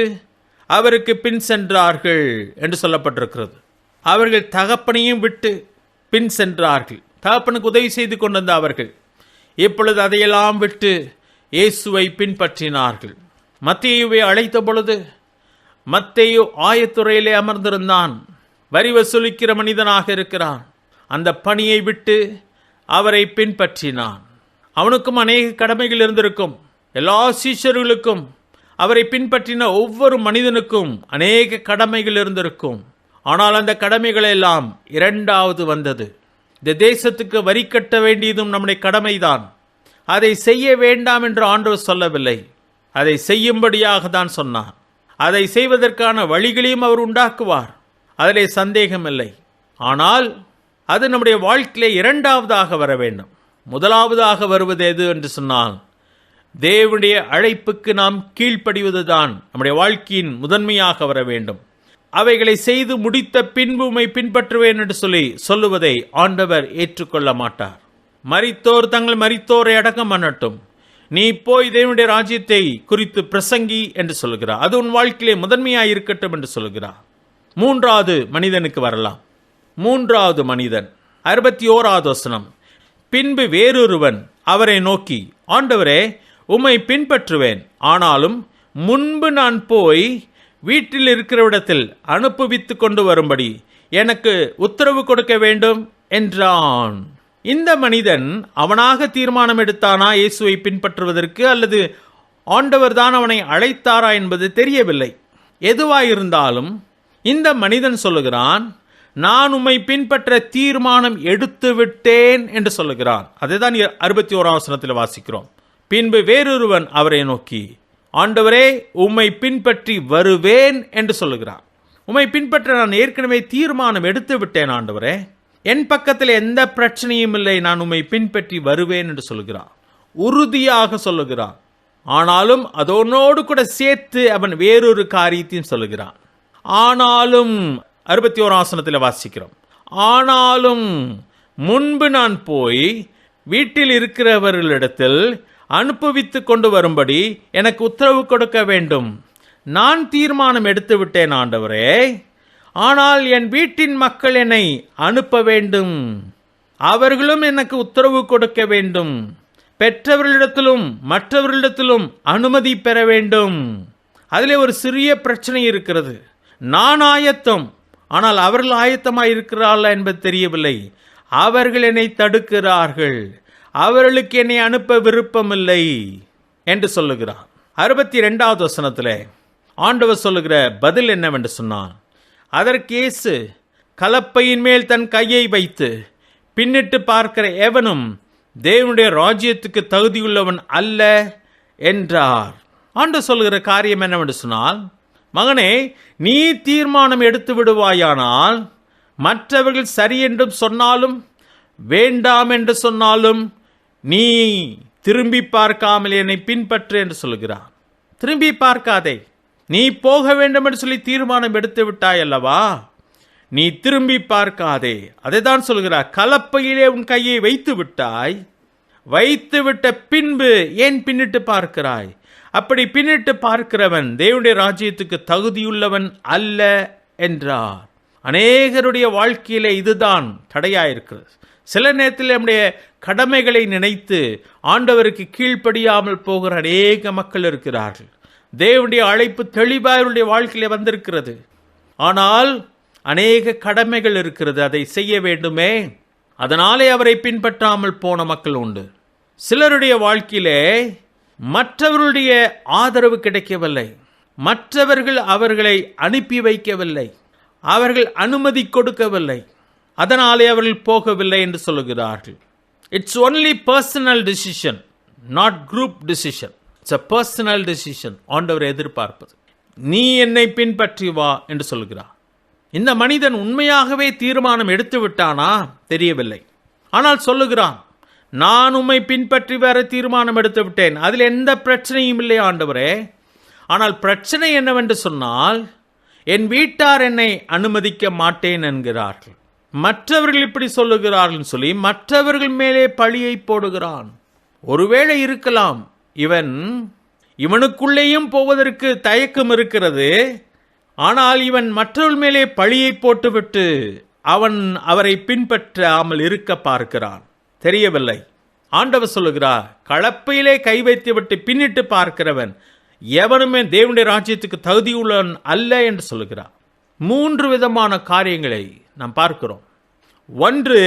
அவருக்கு பின் சென்றார்கள் என்று சொல்லப்பட்டிருக்கிறது. அவர்கள் தகப்பனையும் விட்டு பின் சென்றார்கள். தகப்பனுக்கு உதவி செய்து கொண்டிருந்த அவர்கள் இப்பொழுது அதையெல்லாம் விட்டு இயேசுவை பின்பற்றினார்கள். மத்தேயுவை அழைத்த பொழுது மத்தேயு ஆயத்துறையிலே அமர்ந்திருந்தான். வரி வசூலிக்கிற மனிதனாக இருக்கிறான். அந்த பணியை விட்டு அவரை பின்பற்றினான். அவனுக்கும் அநேக கடமைகள் இருந்திருக்கும். எல்லா சீஷர்களுக்கும், அவரை பின்பற்றின ஒவ்வொரு மனிதனுக்கும் அநேக கடமைகள் இருந்திருக்கும். ஆனால் அந்த கடமைகள் எல்லாம் இரண்டாவது வந்தது. இந்த தேசத்துக்கு வரி கட்ட வேண்டியதும் நம்முடைய கடமைதான். அதை செய்ய வேண்டாம் என்று ஆண்டவர் சொல்லவில்லை. அதை செய்யும்படியாக தான் சொன்னார். அதை செய்வதற்கான வழிகளையும் அவர் உண்டாக்குவார், அதிலே சந்தேகமில்லை. ஆனால் அது நம்முடைய வாழ்க்கையிலே இரண்டாவதாக வர வேண்டும். முதலாவதாக வருவது எது என்று சொன்னால், தேவனுடைய அழைப்புக்கு நாம் கீழ்ப்படிவதுதான் நம்முடைய வாழ்க்கையின் முதன்மையாக வர வேண்டும். அவைகளை செய்து முடித்த பின்பு உம்மை பின்பற்றுவேன் என்று சொல்லுவதை ஆண்டவர் ஏற்றுக்கொள்ள மாட்டார். மரித்தோர் தங்கள் மரித்தோரை அடக்கம் பண்ணட்டும், நீ போய் தேவனுடைய ராஜ்யத்தை குறித்து பிரசங்கி என்று சொல்கிறார். அது உன் வாழ்க்கையிலே முதன்மையாக இருக்கட்டும் என்று சொல்கிறார். மூன்றாவது மனிதனுக்கு வரலாம். மூன்றாவது மனிதன் 61வது வசனம். பின்பு வேறொருவன் அவரை நோக்கி, ஆண்டவரே, உம்மை பின்பற்றுவேன், ஆனாலும் முன்பு நான் போய் வீட்டில் இருக்கிறவிடத்தில் அனுப்புவித்து கொண்டு வரும்படி எனக்கு உத்தரவு கொடுக்க வேண்டும் என்றான். இந்த மனிதன் அவனாக தீர்மானம் எடுத்தானா இயேசுவை பின்பற்றுவதற்கு, அல்லது ஆண்டவர் தான் அவனை அழைத்தாரா என்பது தெரியவில்லை. எதுவாயிருந்தாலும் இந்த மனிதன் சொல்லுகிறான், நான் உம்மை பின்பற்ற தீர்மானம் எடுத்து விட்டேன் என்று சொல்லுகிறான். அதைதான் 61ஆம் வசனத்தில் வாசிக்கிறோம். பின்பு வேறொருவன் அவரை நோக்கி, ஆண்டவரே, உம்மை பின்பற்றி வருவேன் என்று சொல்லுகிறான். உம்மை பின்பற்ற நான் ஏற்கனவே தீர்மானம் எடுத்து விட்டேன் ஆண்டவரே, என் பக்கத்தில் எந்த பிரச்சனையும் இல்லை, நான் உம்மை பின்பற்றி வருவேன் என்று சொல்லுகிறான். உறுதியாக சொல்லுகிறான். ஆனாலும் அதனோடு கூட சேர்த்து அவன் வேறொரு காரியத்தையும் சொல்லுகிறான். ஆனாலும் 61ஆம் வசனத்தில் வாசிக்கிறோம். ஆனாலும் முன்பு நான் போய் வீட்டில் இருக்கிறவர்களிடத்தில் அனுப்புவித்து கொண்டு வரும்படி எனக்கு உத்தரவு கொடுக்க வேண்டும். நான் தீர்மானம் எடுத்து விட்டேன் ஆண்டவரே, ஆனால் என் வீட்டின் மக்கள் என்னை அனுப்ப வேண்டும். அவர்களும் எனக்கு உத்தரவு கொடுக்க வேண்டும். பெற்றவர்களிடத்திலும் மற்றவர்களிடத்திலும் அனுமதி பெற வேண்டும். அதிலே ஒரு சிறிய பிரச்சனை இருக்கிறது. நான் ஆயத்தம், ஆனால் அவர்கள் ஆயத்தமாக இருக்கிறார்களா என்பது தெரியவில்லை. அவர்கள் என்னை தடுக்கிறார்கள். அவர்களுக்கு என்னை அனுப்ப விருப்பமில்லை என்று சொல்லுகிறார். 62வது வசனத்தில் ஆண்டவர் சொல்லுகிற பதில் என்னவென்று சொன்னான். அதற்கு இயேசு, கலப்பையின் மேல் தன் கையை வைத்து பின்னிட்டு பார்க்கிற எவனும் தேவனுடைய ராஜ்யத்துக்கு தகுதியுள்ளவன் அல்ல என்றார். ஆண்டவர் சொல்லுகிற காரியம் என்னவென்று சொன்னால், மகனே, நீ தீர்மானம் எடுத்து விடுவாயானால், மற்றவர்கள் சரி என்றும் சொன்னாலும் வேண்டாம் என்று சொன்னாலும் நீ திரும்பி பார்க்காமல் என்னை பின்பற்று என்று சொல்கிறார். திரும்பி பார்க்காதே, நீ போக வேண்டும் என்று சொல்லி தீர்மானம் எடுத்து விட்டாய் அல்லவா, நீ திரும்பி பார்க்காதே. அதை தான் சொல்கிறார். கலப்பையிலே உன் கையை வைத்து விட்டாய், வைத்து விட்ட பின்பு ஏன் பின்னிட்டு பார்க்கிறாய்? அப்படி பின்னிட்டு பார்க்கிறவன் தேவனுடைய ராஜ்யத்துக்கு தகுதியுள்ளவன் அல்ல என்றார். அநேகருடைய வாழ்க்கையிலே இதுதான் தடையாயிருக்கிறது. சில நேரத்தில் நம்முடைய கடமைகளை நினைத்து ஆண்டவருக்கு கீழ்ப்படியாமல் போகிற அநேக மக்கள் இருக்கிறார்கள். தேவனுடைய அழைப்பு தெளிவாக அவருடைய வாழ்க்கையிலே வந்திருக்கிறது. ஆனால் அநேக கடமைகள் இருக்கிறது, அதை செய்ய வேண்டுமே, அதனாலே அவரை பின்பற்றாமல் போன மக்கள் உண்டு. சிலருடைய வாழ்க்கையிலே மற்றவர்களுடைய ஆதரவு கிடைக்கவில்லை, மற்றவர்கள் அவர்களை அனுப்பி வைக்கவில்லை, அவர்கள் அனுமதி கொடுக்கவில்லை, அதனாலே அவர்கள் போகவில்லை என்று சொல்லுகிறார்கள். It's only personal decision, not group decision. It's a personal decision. ஆண்டவர் எதிர்பார்ப்பது நீ என்னை பின்பற்றி வா என்று சொல்கிறார். இந்த மனிதன் உண்மையாகவே தீர்மானம் எடுத்து விட்டானா தெரியவில்லை. ஆனால் சொல்லுகிறான், நான் உம்மை பின்பற்றி வர தீர்மானம் எடுத்து விட்டேன், அதில் எந்த பிரச்சனையும் இல்லை ஆண்டவரே. ஆனால் பிரச்சனை என்னவென்று சொன்னால், என் வீட்டார் என்னை அனுமதிக்க மாட்டேன் என்கிறார்கள். மற்றவர்கள் இப்படி சொல்லுகிறார்கள் சொல்லி மற்றவர்கள் மேலே பழியை போடுகிறான். ஒருவேளை இருக்கலாம், இவனுக்குள்ளேயும் போவதற்கு தயக்கம் இருக்கிறது, ஆனால் இவன் மற்றவர்கள் மேலே பழியை போட்டுவிட்டு அவன் அவரை பின்பற்றாமல் இருக்க பார்க்கிறான். தெரியவில்லை. ஆண்டவர் சொல்லுகிறார், கலப்பையிலே கை வைத்து விட்டு பின்னிட்டு பார்க்கிறவன் எவனுமே தேவனுடைய ராஜ்யத்துக்கு தகுதியுள்ளவன் அல்ல என்று சொல்லுகிறார். 3 விதமான காரியங்களை நாம் பார்க்கிறோம். ஒன்று,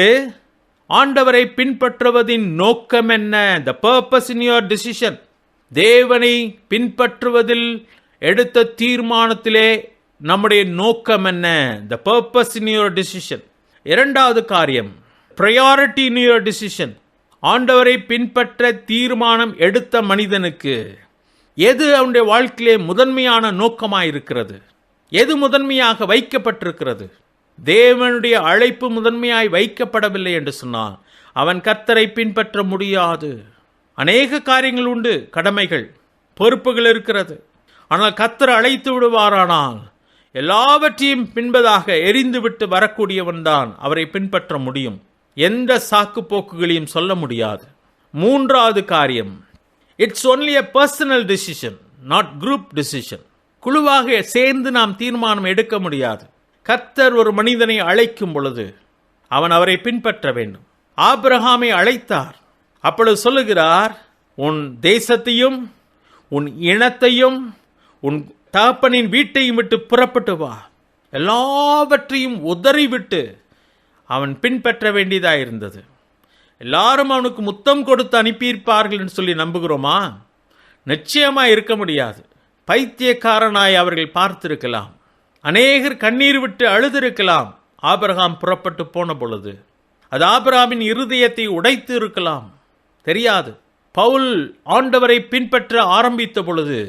ஆண்டவரை பின்பற்றுவதின் நோக்கம் என்ன? The purpose in your decision. தேவனை பின்பற்றுவதில் எடுத்த தீர்மானத்திலே நம்முடைய நோக்கம் என்ன? The purpose in your decision. இரண்டாவது காரியம், priority in your decision. ஆண்டவரை பின்பற்ற தீர்மானம் எடுத்த மனிதனுக்கு எது அவனுடைய வாழ்க்கையிலே முதன்மையான நோக்கமாயிருக்கிறது? எது முதன்மையாக வைக்கப்பட்டிருக்கிறது? தேவனுடைய அழைப்பு முதன்மையாய் வைக்கப்படவில்லை என்று சொன்னால் அவன் கர்த்தரை பின்பற்ற முடியாது. அநேக காரியங்கள் உண்டு, கடமைகள், பொறுப்புகள் இருக்கிறது. ஆனால் கர்த்தர் அழைத்து விடுவாரானால் எல்லாவற்றையும் பின்பதாக எரிந்துவிட்டு வரக்கூடியவன் தான் அவரை பின்பற்ற முடியும். எந்த சாக்கு போக்குகளையும் சொல்ல முடியாது. மூன்றாவது காரியம், it's only a personal decision, not group decision. குழுவாக சேர்ந்து நாம் தீர்மானம் எடுக்க முடியாது. கர்த்தர் ஒரு மனிதனை அழைக்கும் பொழுது அவன் அவரை பின்பற்ற வேண்டும். ஆபிரகாமை அழைத்தார். அப்பொழுது சொல்லுகிறார், உன் தேசத்தையும் உன் இனத்தையும் உன் தகப்பனின் வீட்டையும் விட்டு புறப்பட்டு வா. எல்லாவற்றையும் உதறிவிட்டு அவன் பின்பற்ற வேண்டியதாக இருந்தது. எல்லாரும் அவனுக்கு முத்தம் கொடுத்து அனுப்பியிருப்பார்கள் என்று சொல்லி நம்புகிறோமா? நிச்சயமாக இருக்க முடியாது. பைத்தியக்காரனாய் அவர்கள் பார்த்திருக்கலாம். அநேகர் கண்ணீர் விட்டு அழுதிருக்கலாம். ஆபிரகாம் புறப்பட்டு போன பொழுது அது ஆபிரகாமின் இருதயத்தை உடைத்து இருக்கலாம், தெரியாது. பவுல் ஆண்டவரை பின்பற்ற ஆரம்பித்த பொழுது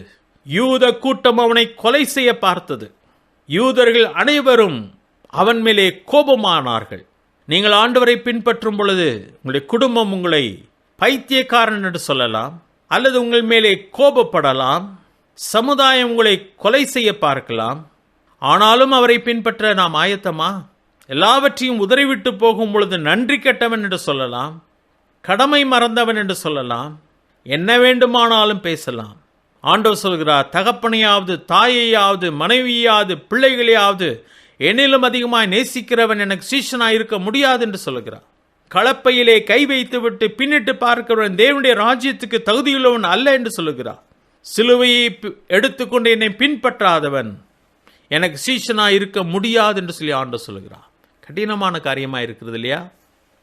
யூத கூட்டம் அவனை கொலை செய்ய பார்த்தது. யூதர்கள் அனைவரும் அவன் மேலே கோபமானார்கள். நீங்கள் ஆண்டவரை பின்பற்றும் பொழுது உங்களுடைய குடும்பம் உங்களை பைத்தியக்காரன் என்று சொல்லலாம், அல்லது உங்கள் மேலே கோபப்படலாம். சமுதாயம் உங்களை கொலை செய்ய பார்க்கலாம். ஆனாலும் அவரை பின்பற்ற நாம் ஆயத்தமா? எல்லாவற்றையும் உதறிவிட்டு போகும் பொழுது நன்றி கெட்டவன் என்று சொல்லலாம், கடமை மறந்தவன் என்று சொல்லலாம், என்ன வேண்டுமானாலும் பேசலாம். ஆண்டவர் சொல்கிறார், தகப்பனையாவது தாயையாவது மனைவியாவது பிள்ளைகளையாவது என்னிலும் அதிகமாய் நேசிக்கிறவன் எனக்கு சீஷனாய் இருக்க முடியாது என்று சொல்கிறார். களப்பையிலே கை வைத்து விட்டு பின்னிட்டு பார்க்கிறவன் தேவனுடைய ராஜ்யத்துக்கு தகுதியுள்ளவன் அல்ல என்று சொல்லுகிறார். சிலுவையை எடுத்துக்கொண்டு என்னை பின்பற்றாதவன் எனக்கு சீஷனாய் இருக்க முடியாது என்று சொல்லி ஆண்டவர் சொல்கிறார். கடினமான காரியமாக இருக்கிறது இல்லையா?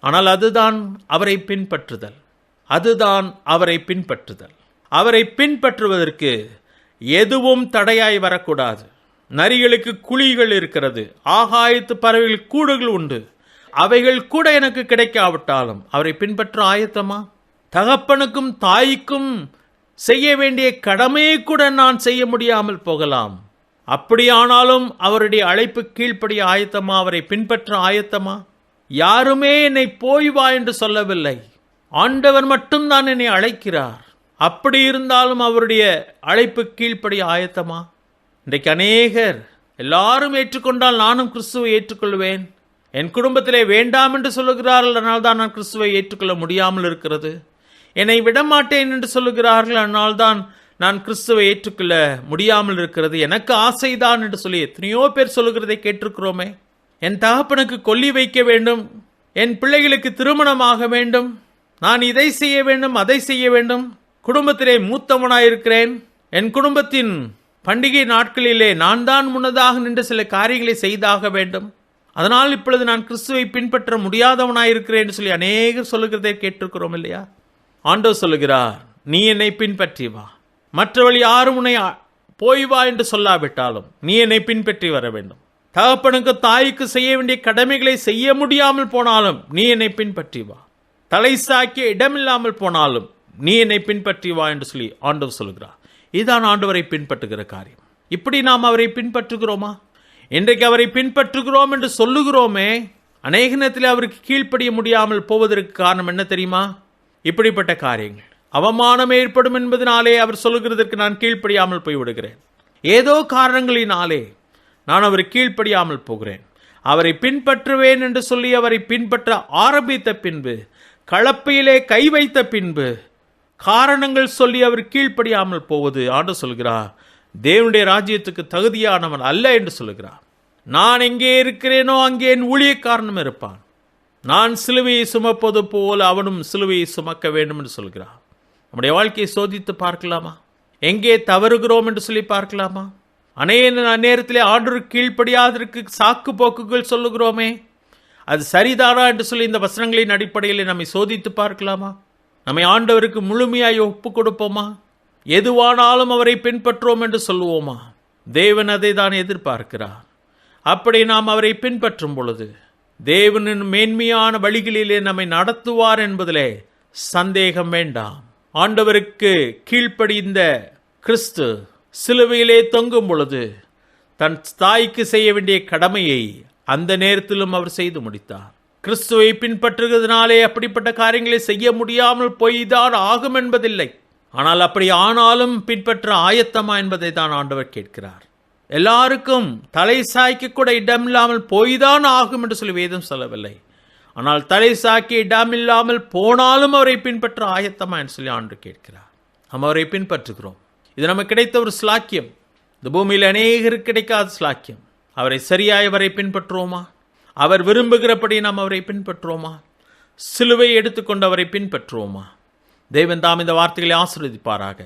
ஆனால் அதுதான் அவரை பின்பற்றுதல். அதுதான் அவரை பின்பற்றுதல். அவரை பின்பற்றுவதற்கு எதுவும் தடையாய் வரக்கூடாது. நரிகளுக்கு குழிகள் இருக்கிறது, ஆகாயத்து பறவைகள் கூடுகள் உண்டு. அவைகள் கூட எனக்கு கிடைக்காவிட்டாலும் அவரை பின்பற்ற ஆயத்தமா? தகப்பனுக்கும் தாய்க்கும் செய்ய வேண்டிய கடமையை கூட நான் செய்ய முடியாமல் போகலாம். அப்படியானாலும் அவருடைய அழைப்பு கீழ்ப்படிய ஆயத்தமா? அவரை பின்பற்ற ஆயத்தமா? யாருமே என்னை போய் வா என்று சொல்லவில்லை. ஆண்டவர் மட்டும்தான் என்னை அழைக்கிறார். அப்படி இருந்தாலும் அவருடைய அழைப்பு கீழ்ப்படிய ஆயத்தமா? இன்றைக்கு அநேகர் எல்லாரும் ஏற்றுக்கொண்டால் நானும் கிறிஸ்துவை ஏற்றுக்கொள்வேன், என் குடும்பத்திலே வேண்டாம் என்று சொல்லுகிறார்கள், அதனால் தான் நான் கிறிஸ்துவை ஏற்றுக்கொள்ள முடியாமல் இருக்கிறது. என்னை விடமாட்டேன் என்று சொல்லுகிறார்கள், அதனால் தான் நான் கிறிஸ்துவை ஏற்றுக்கொள்ள முடியாமல் இருக்கிறது. எனக்கு ஆசைதான் என்று சொல்லி எத்தனையோ பேர் சொல்லுகிறதை கேட்டிருக்கிறோமே. என் தகப்பனுக்கு கொல்லி வைக்க வேண்டும், என் பிள்ளைகளுக்கு திருமணமாக வேண்டும், நான் இதை செய்ய வேண்டும், அதை செய்ய வேண்டும், குடும்பத்திலே மூத்தவனாயிருக்கிறேன், என் குடும்பத்தின் பண்டிகை நாட்களிலே நான் தான் முன்னதாக நின்று சில காரியங்களை செய்தாக வேண்டும், அதனால் இப்பொழுது நான் கிறிஸ்துவை பின்பற்ற முடியாதவனாயிருக்கிறேன் என்று சொல்லி அநேகர் சொல்லுகிறதை கேட்டிருக்கிறோம் இல்லையா? ஆண்டவர் சொல்லுகிறார், நீ என்னை பின்பற்றி வா. மற்றவர்கள் யாரும் உன்னை போய் வா என்று சொல்லாவிட்டாலும் நீ என்னை பின்பற்றி வர வேண்டும். தகப்பனுக்கு தாய்க்கு செய்ய வேண்டிய கடமைகளை செய்ய முடியாமல் போனாலும் நீ என்னை பின்பற்றி வா. தலை சாக்கிய இடமில்லாமல் போனாலும் நீ என்னை பின்பற்றி வா என்று சொல்லி ஆண்டவர் சொல்கிறார். இதுதான் ஆண்டவரை பின்பற்றுகிற காரியம். இப்படி நாம் அவரை பின்பற்றுகிறோமா? இன்றைக்கு அவரை பின்பற்றுகிறோம் என்று சொல்லுகிறோமே, அநேக நேரத்தில் அவருக்கு கீழ்ப்படிய முடியாமல் போவதற்கு காரணம் என்ன தெரியுமா? இப்படிப்பட்ட காரியங்கள். அவமானம் ஏற்படும் என்பதனாலே அவர் சொல்லுகிறதற்கு நான் கீழ்ப்படியாமல் போய்விடுகிறேன். ஏதோ காரணங்களினாலே நான் அவரை கீழ்ப்படியாமல் போகிறேன். அவரை பின்பற்றுவேன் என்று சொல்லி அவரை பின்பற்ற ஆரம்பித்த பின்பு, களப்பையிலே கை வைத்த பின்பு, காரணங்கள் சொல்லி அவர் கீழ்ப்படியாமல் போவது ஆண்டவர் சொல்கிறார், தேவனுடைய ராஜ்யத்துக்கு தகுதியானவன் அல்ல என்று சொல்லுகிறார். நான் எங்கே இருக்கிறேனோ அங்கே என் ஊழியக்காரனும் இருப்பான். நான் சிலுவையை சுமப்பது போல அவனும் சிலுவையை சுமக்க வேண்டும் என்று சொல்கிறார். நம்முடைய வாழ்க்கையை சோதித்து பார்க்கலாமா? எங்கே தவறுகிறோம் என்று சொல்லி பார்க்கலாமா? அநேக நேரத்திலே ஆண்டவருக்கு கீழ்ப்படியாதற்கு சாக்கு போக்குகள் சொல்லுகிறோமே, அது சரிதானா என்று சொல்லி இந்த வசனங்களின் அடிப்படையில் நம்மை சோதித்து பார்க்கலாமா? நம்மை ஆண்டவருக்கு முழுமையாய் ஒப்பு கொடுப்போமா? எதுவானாலும் அவரை பின்பற்றுவோம் என்று சொல்லுவோமா? தேவன் அதை தான் எதிர்பார்க்கிறார். அப்படி நாம் அவரை பின்பற்றும் பொழுது தேவனின் மேன்மையான வழிகளிலே நம்மை நடத்துவார் என்பதிலே சந்தேகம் வேண்டாம். ஆண்டவருக்கு கீழ்ப்படிந்த கிறிஸ்து சிலுவையிலே தொங்கும் பொழுது தன் தாய்க்கு செய்ய வேண்டிய கடமையை அந்த நேரத்திலும் அவர் செய்து முடித்தார். கிறிஸ்துவை பின்பற்றுகிறதுனாலே அப்படிப்பட்ட காரியங்களை செய்ய முடியாமல் போய்தான் ஆகும் என்பதில்லை. ஆனால் அப்படி ஆனாலும் பின்பற்ற ஆயத்தமா என்பதை தான் ஆண்டவர் கேட்கிறார். எல்லாருக்கும் தலை சாய்க்க கூட இடமில்லாமல் போய்தான் ஆகும் என்று சொல்லி வேதம் சொல்லவில்லை. ஆனால் தலை சாய்க்க இடமில்லாமல் போனாலும் அவரை பின்பற்ற ஆயத்தமா என்று சொல்லி ஆண்டவர் கேட்கிறார். நாம் அவரை பின்பற்றுகிறோம். இது நமக்கு கிடைத்த ஒரு ஸ்லாக்கியம். இந்த பூமியில் அநேகருக்கு கிடைக்காத ஸ்லாக்கியம். அவரை சரியாய் அவரை பின்பற்றுவோமா? அவர் விரும்புகிறபடி நாம் அவரை பின்பற்றுவோமா? சிலுவை எடுத்துக்கொண்டு அவரை பின்பற்றுவோமா? தேவன் தாம் இந்த வார்த்தைகளை ஆசீர்வதிப்பாராக.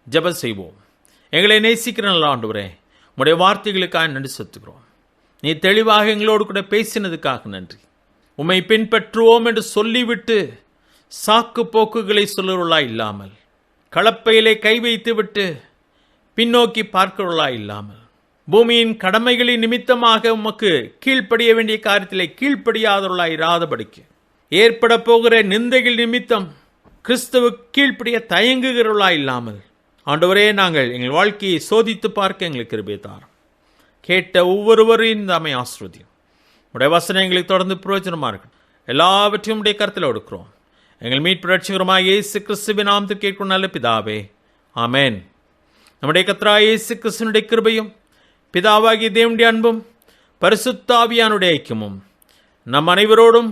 ஜெபம் செய்வோம். எங்களை நேசிக்கிற நல்ல ஆண்டவரே, உம்முடைய வார்த்தைகளுக்காக நன்றி செலுத்துகிறோம். நீ தெளிவாக எங்களோடு கூட பேசினதுக்காக நன்றி. உம்மை பின்பற்றுவோம் என்று சொல்லிவிட்டு சாக்கு போக்குகளை சொல்லுவர்களா இல்லாமல், களப்பையிலே கை வைத்து விட்டு பின்னோக்கி பார்க்கிறவர்களா இல்லாமல், பூமியின் கடமைகளின் நிமித்தமாக உமக்கு கீழ்ப்படிய வேண்டிய காரியத்திலே கீழ்ப்படியாதவர்களா இராதபடிக்கு, ஏற்பட போகிற நிந்தைகள் நிமித்தம் கிறிஸ்துவுக்கு கீழ்ப்படிய தயங்குகிறவர்களா இல்லாமல், ஆண்டவரே, நாங்கள் எங்கள் வாழ்க்கையை சோதித்து பார்க்க எங்களுக்கு கிருபை தாரும். கேட்ட ஒவ்வொருவரையும் தாமே ஆசீர்வதியும். உடைய வசனம் எங்களுக்கு தொடர்ந்து பிரயோஜனமாக இருக்கணும். எல்லாவற்றையும் உடைய கருத்தில் எடுக்கிறோம். எங்கள் மீட்பு ரட்சகருமாகிய இயேசு கிறிஸ்துவின் நாமத்தில் கேட்கும் நல்ல பிதாவே, ஆமென். நம்முடைய கர்த்தராகிய இயேசு கிறிஸ்துவினுடைய கிருபையும் பிதாவாகிய தேவனுடைய அன்பும் பரிசுத்த ஆவியானுடைய ஐக்கியமும் நம் அனைவரோடும்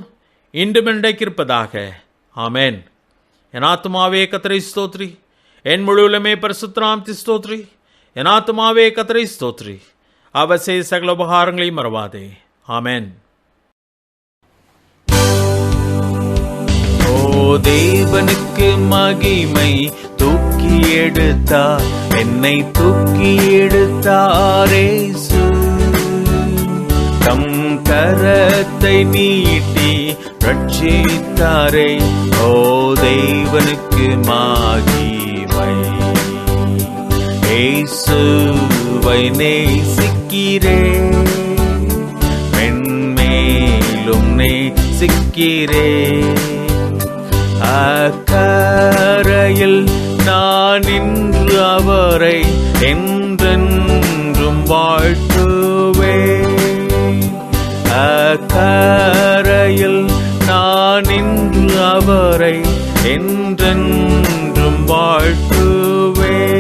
இன்றும் இன்றைக்கிருப்பதாக. ஆமென். என் ஆத்துமாவே கர்த்தரை ஸ்தோத்ரி, என் முழுவலுமே பரிசுத்த நாமத்தை ஸ்தோத்ரி. என் ஆத்துமாவே கர்த்தரை ஸ்தோத்ரி, அவர் செய்த சகல உபகாரங்களையும் மறவாதே. ஆமென். ஓ தேவனுக்கு மகிமை, தூக்கி எடுத்தார் என்னை, தூக்கி எடுத்தாரேசு. தம் கரத்தை நீட்டி ரட்சித்தாரே. ஓ தேவனுக்கு மகிமை. இயேசுவை நேசிக்கிறேன், மென்மேலும் நேசிக்கிறேன். அக்கரையில் நான் இன்று அவரை என்றென்றும் வாழ்த்துவேன். அக்கரையில் நான் இன்று அவரை என்றென்றும் வாழ்த்துவேன்.